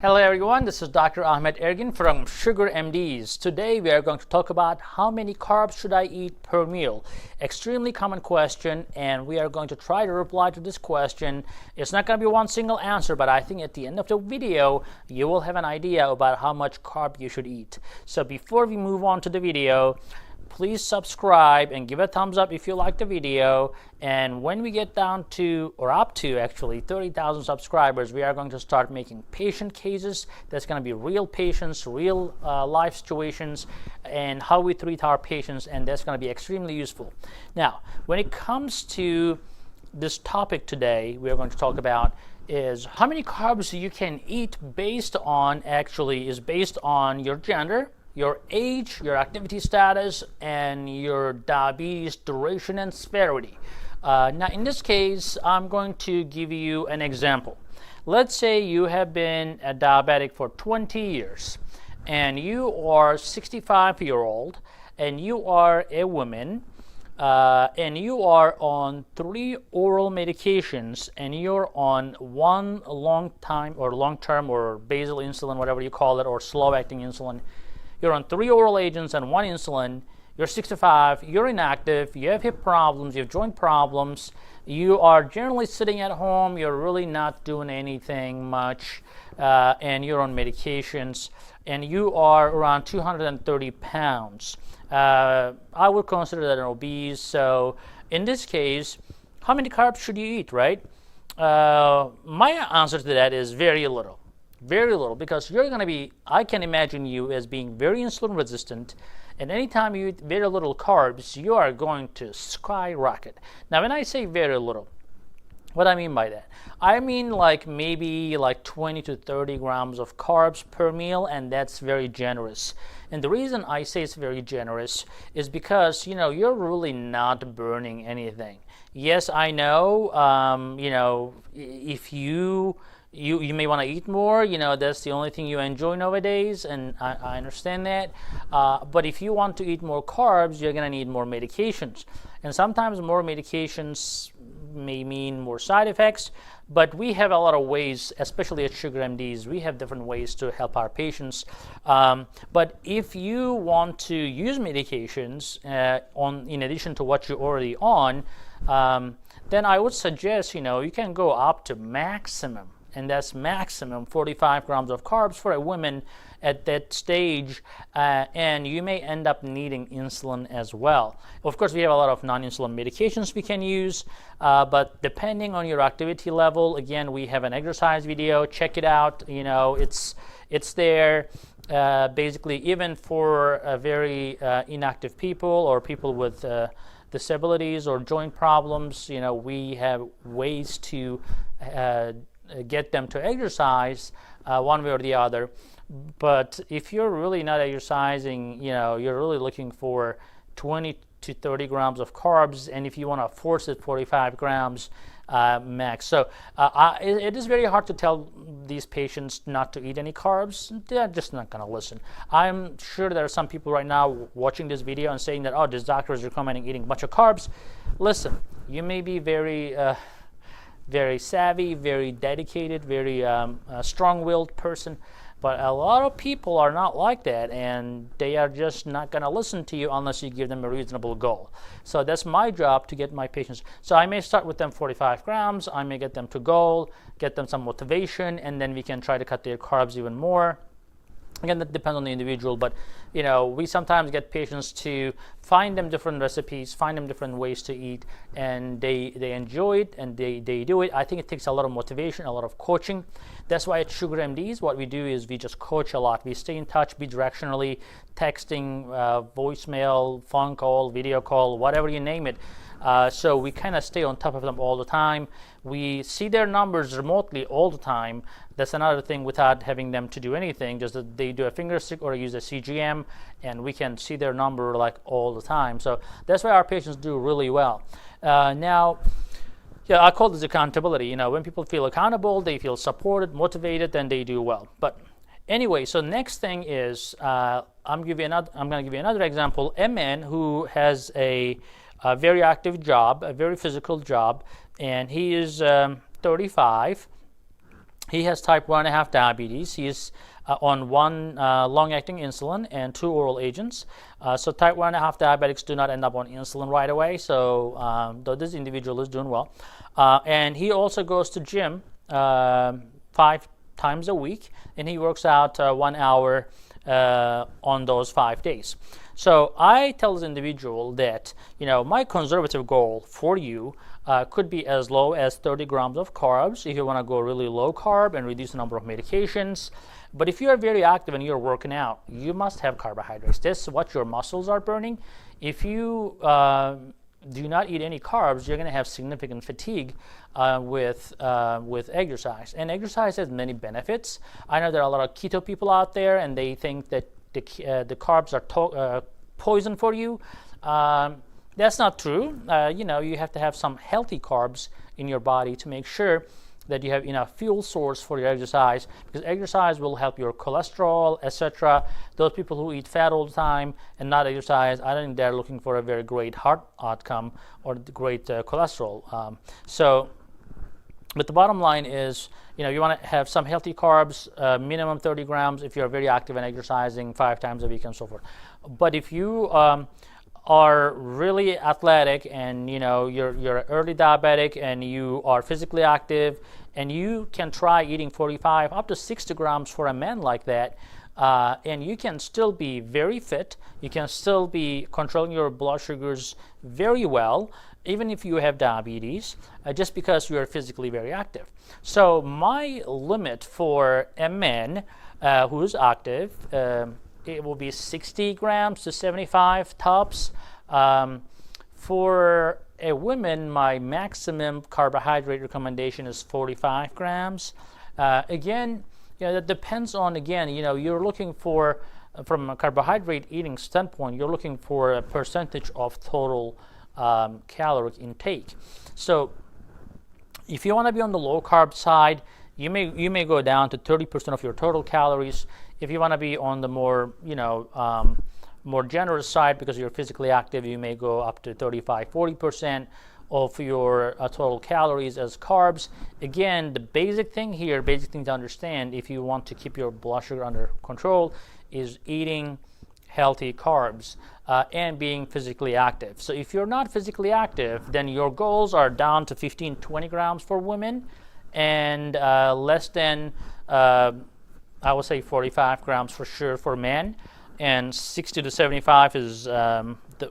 Hello everyone, this is Dr. Ahmed Ergin from Sugar MDs. Today we are going to talk about how many carbs should I eat per meal. Extremely common question, and we are going to try to reply to this question. It's not going to be one single answer, but I think at the end of the video you will have an idea about how much carb you should eat. So before we move on to the video, please subscribe and give a thumbs up if you like the video. And when we get down to, or up to actually, 30,000 subscribers, we are going to start making patient cases. That's going to be real patients, real life situations, and how we treat our patients, and that's going to be extremely useful. Now, when it comes to this topic today, we are going to talk about is how many carbs you can eat based on your gender, your age, your activity status, and your diabetes duration and severity. Now, in this case, I'm going to give you an example. Let's say you have been a diabetic for 20 years, and you are 65-year-old, and you are a woman, and you are on 3 oral medications, and you're on 1 long-term or basal insulin, whatever you call it, or slow-acting insulin. You're on 3 oral agents and 1 insulin. You're 65, you're inactive, you have hip problems, you have joint problems, you are generally sitting at home, you're really not doing anything much, and you're on medications, and you are around 230 pounds. I would consider that an obese. So in this case, how many carbs should you eat, right? My answer to that is very little. Very little, because you're going to be, I can imagine you as being very insulin resistant, and anytime you eat very little carbs, you are going to skyrocket. Now, when I say very little, what I mean by that? I mean maybe 20 to 30 grams of carbs per meal, and that's very generous. And the reason I say it's very generous is because, you're really not burning anything. Yes, I know, if you may want to eat more, that's the only thing you enjoy nowadays, and I understand that. But if you want to eat more carbs, you're going to need more medications. And sometimes more medications may mean more side effects, but we have a lot of ways, especially at Sugar MDs, we have different ways to help our patients. But if you want to use medications in addition to what you're already on, then I would suggest, you can go up to maximum. And that's maximum 45 grams of carbs for a woman at that stage, and you may end up needing insulin as well. Of course, we have a lot of non-insulin medications we can use, but depending on your activity level, again, we have an exercise video. Check it out. It's there. Basically, even for very inactive people or people with disabilities or joint problems, we have ways to get them to exercise one way or the other. But if you're really not exercising, you're really looking for 20 to 30 grams of carbs, and if you want to force it, 45 grams max. So it is very hard to tell these patients not to eat any carbs. They're just not going to listen. I'm sure there are some people right now watching this video and saying that, oh, this doctor is recommending eating a bunch of carbs. Listen, you may be very savvy, very dedicated, very strong-willed person, but a lot of people are not like that, and they are just not going to listen to you unless you give them a reasonable goal. So that's my job, to get my patients. So I may start with them 45 grams, I may get them to goal, get them some motivation, and then we can try to cut their carbs even more. Again, that depends on the individual, but we sometimes get patients to find them different recipes, find them different ways to eat, and they enjoy it and they do it. I think it takes a lot of motivation, a lot of coaching. That's why at Sugar MDs, what we do is we just coach a lot. We stay in touch bidirectionally, texting, voicemail, phone call, video call, whatever you name it. So we kind of stay on top of them all the time. We see their numbers remotely all the time. That's another thing, without having them to do anything, just that they do a finger stick or use a CGM, and we can see their number all the time. So that's why our patients do really well. Now, I call this accountability. When people feel accountable, they feel supported, motivated, then they do well. But anyway, so next thing is I'm going to give you another example. A man who has a very active job, a very physical job, and he is 35. He has type 1.5 diabetes. He is on one long-acting insulin and 2 oral agents. So type 1.5 diabetics do not end up on insulin right away. So though this individual is doing well. And he also goes to gym 5 times a week, and he works out 1 hour on those 5 days. So I tell this individual that, my conservative goal for you could be as low as 30 grams of carbs if you want to go really low carb and reduce the number of medications. But if you are very active and you're working out, you must have carbohydrates. This is what your muscles are burning. If you do not eat any carbs, you're going to have significant fatigue with exercise. And exercise has many benefits. I know there are a lot of keto people out there, and they think that the carbs are poison for you. That's not true. You have to have some healthy carbs in your body to make sure that you have enough fuel source for your exercise, because exercise will help your cholesterol, etc. Those people who eat fat all the time and not exercise, I don't think they're looking for a very great heart outcome or great cholesterol. But the bottom line is, you want to have some healthy carbs, minimum 30 grams if you're very active and exercising 5 times a week and so forth. But if you are really athletic and you're early diabetic and you are physically active, and you can try eating 45 up to 60 grams for a man like that, and you can still be very fit, you can still be controlling your blood sugars very well, even if you have diabetes, just because you are physically very active. So my limit for a man who is active, it will be 60 grams to 75 tops. For a woman, my maximum carbohydrate recommendation is 45 grams. Again, that depends on, you're looking for, from a carbohydrate eating standpoint, you're looking for a percentage of total caloric intake. So if you want to be on the low carb side, you may go down to 30% of your total calories. If you want to be on the more, more generous side, because you're physically active, you may go up to 35-40% of your total calories as carbs. Again, the basic thing to understand if you want to keep your blood sugar under control is eating healthy carbs and being physically active. So if you're not physically active, then your goals are down to 15-20 grams for women and less than, I would say 45 grams for sure for men. And 60 to 75 is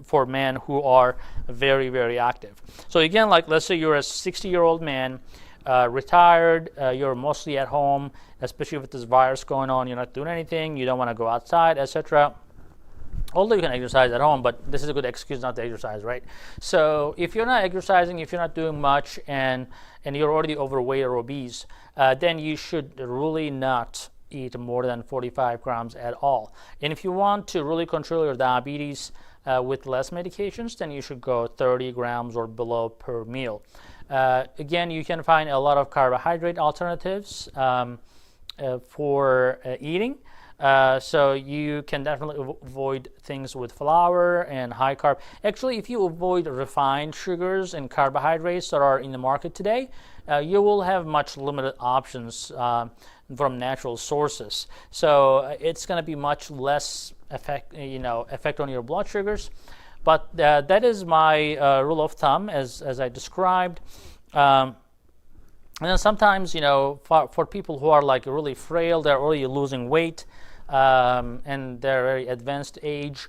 for men who are very, very active. So again, like let's say you're a 60-year-old man, retired, you're mostly at home, especially with this virus going on, you're not doing anything, you don't want to go outside, etc. Although you can exercise at home, but this is a good excuse not to exercise, right? So if you're not exercising, if you're not doing much, and you're already overweight or obese, then you should really not eat more than 45 grams at all. And if you want to really control your diabetes with less medications, then you should go 30 grams or below per meal. Again, you can find a lot of carbohydrate alternatives for eating. So you can definitely avoid things with flour and high carb. Actually, if you avoid refined sugars and carbohydrates that are in the market today, you will have much limited options from natural sources. So it's going to be much less effect on your blood sugars. But that is my rule of thumb, as I described. And then sometimes, for people who are like really frail, they're already losing weight, and they're very advanced age.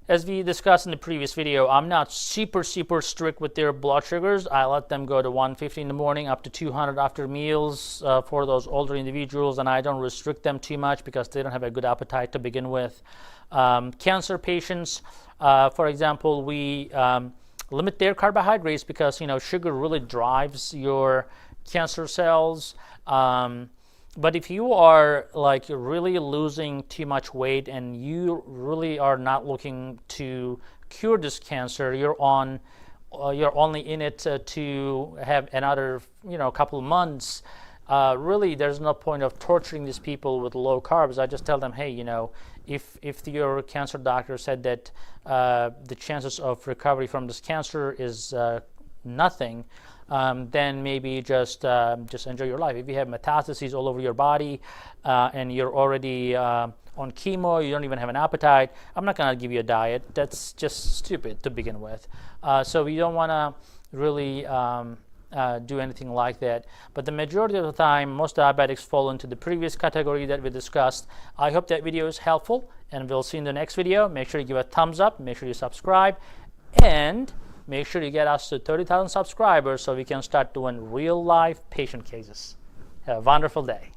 As we discussed in the previous video, I'm not super strict with their blood sugars. I let them go to 150 in the morning, up to 200 after meals for those older individuals, and I don't restrict them too much because they don't have a good appetite to begin with. Cancer patients, for example, we limit their carbohydrates because sugar really drives your cancer cells. But if you are like really losing too much weight and you really are not looking to cure this cancer, you're only in it to have another couple of months. Really, there's no point of torturing these people with low carbs. I just tell them, hey, if your cancer doctor said that the chances of recovery from this cancer is nothing, then maybe just enjoy your life. If you have metastases all over your body and you're already on chemo, you don't even have an appetite, I'm not going to give you a diet. That's just stupid to begin with. So we don't want to really do anything like that. But the majority of the time, most diabetics fall into the previous category that we discussed. I hope that video is helpful, and we'll see you in the next video. Make sure you give a thumbs up, make sure you subscribe, and make sure you get us to 30,000 subscribers so we can start doing real life patient cases. Have a wonderful day.